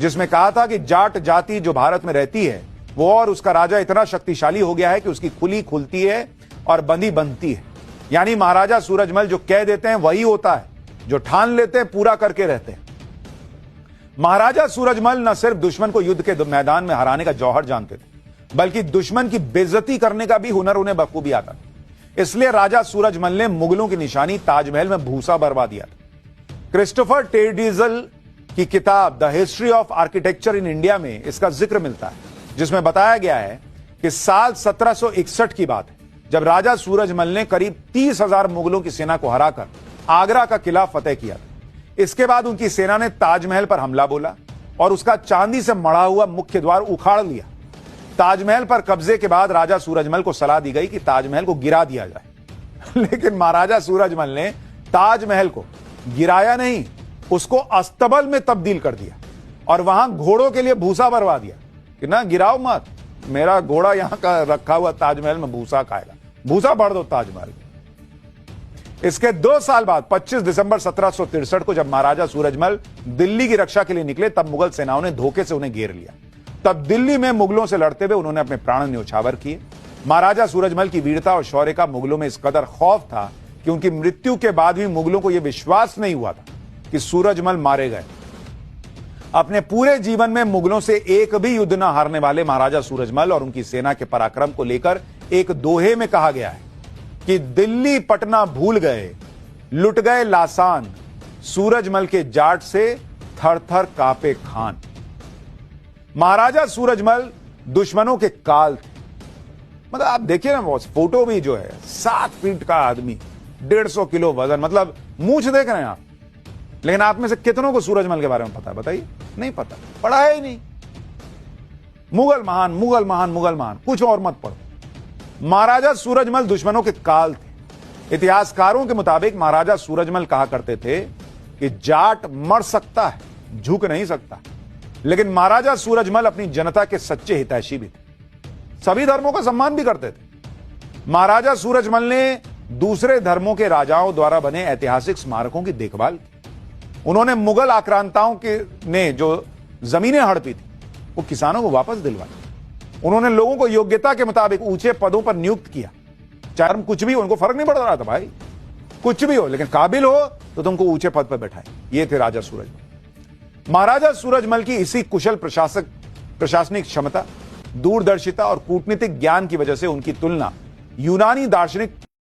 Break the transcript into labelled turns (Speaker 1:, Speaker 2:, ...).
Speaker 1: जिसमें कहा था कि जाट जाति जो भारत में रहती है वो और उसका राजा इतना शक्तिशाली हो गया है कि उसकी खुली खुलती है और बंदी बनती है। यानी महाराजा सूरजमल जो कह देते हैं वही होता है, जो ठान लेते हैं पूरा करके रहते हैं। महाराजा सूरजमल न सिर्फ दुश्मन को युद्ध के मैदान में हराने का जौहर जानते थे, बल्कि दुश्मन की बेइज्जती करने का भी हुनर उन्हें बखूबी आता था। इसलिए राजा सूरजमल ने मुगलों की निशानी ताजमहल में भूसा बरवा दिया था। क्रिस्टोफर टेडिजल की किताब the history of architecture in India में इसका जिक्र मिलता है, जिसमें बताया गया है कि साल 1761 की बात है, जब राजा सूरजमल ने करीब 30,000 मुगलों की सेना को हराकर आगरा का किला फतेह किया था। इसके बाद उनकी सेना ने ताजमहल पर हमला बोला और उसका चांदी से मढ़ा हुआ मुख्य द्वार उखाड़ लिया। ताजमहल पर कब्जे के बाद राजा सूरजमल को सलाह दी गई कि ताजमहल को गिरा दिया जाए, लेकिन महाराजा सूरजमल ने ताजमहल को गिराया नहीं, उसको अस्तबल में तब्दील कर दिया और वहां घोड़ों के लिए भूसा भरवा दिया कि ना गिराओ मत, मेरा घोड़ा यहां का रखा हुआ ताजमहल में भूसा खाएगा, भूसा भर दो ताजमहल। इसके 2 साल बाद 25 दिसंबर 1763 को जब महाराजा सूरजमल दिल्ली की रक्षा के लिए निकले, तब मुगल सेनाओं ने धोखे से उन्हें घेर लिया। तब दिल्ली में मुगलों से लड़ते हुए उन्होंने अपने प्राण न्योछावर किए। महाराजा सूरजमल की वीरता और शौर्य का मुगलों में इस कदर खौफ था कि उनकी मृत्यु के बाद भी मुगलों को यह विश्वास नहीं हुआ था कि सूरजमल मारे गए। अपने पूरे जीवन में मुगलों से एक भी युद्ध न हारने वाले महाराजा सूरजमल और उनकी सेना के पराक्रम को लेकर एक दोहे में कहा गया है कि दिल्ली पटना भूल गए, लुट गए लासान, सूरजमल के जाट से थर थर कांपे खान। महाराजा सूरजमल दुश्मनों के काल थे। मतलब आप देखिए ना, बॉस फोटो भी जो है 7 फीट का आदमी, 150 किलो वजन, मतलब मूंछ देख रहे हैं आप, लेकिन आप में से कितनों को सूरजमल के बारे में पता है? बताइए, नहीं पता, पढ़ा है ही नहीं। मुगल महान, मुगल महान, मुगल महान, कुछ और मत पढ़ो। महाराजा सूरजमल दुश्मनों के काल थे। इतिहासकारों के मुताबिक महाराजा सूरजमल कहा करते थे कि जाट मर सकता है, झुक नहीं सकता, लेकिन महाराजा सूरजमल अपनी जनता के सच्चे हितैषी भी थे, सभी धर्मों का सम्मान भी करते थे। महाराजा सूरजमल ने दूसरे धर्मों के राजाओं द्वारा बने ऐतिहासिक स्मारकों की देखभाल की। उन्होंने मुगल आक्रांताओं के ने जो जमीनें हड़पी थी वो किसानों को वापस दिलवाई। उन्होंने लोगों को योग्यता के मुताबिक ऊंचे पदों पर नियुक्त किया, चाहे हम कुछ भी हो, उनको फर्क नहीं पड़ रहा था भाई, कुछ भी हो, लेकिन काबिल हो तो तुमको ऊंचे पद पर बैठाए। ये थे राजा सूरजमल। महाराजा सूरजमल की इसी कुशल प्रशासनिक क्षमता, दूरदर्शिता और कूटनीतिक ज्ञान की वजह से उनकी तुलना यूनानी दार्शनिक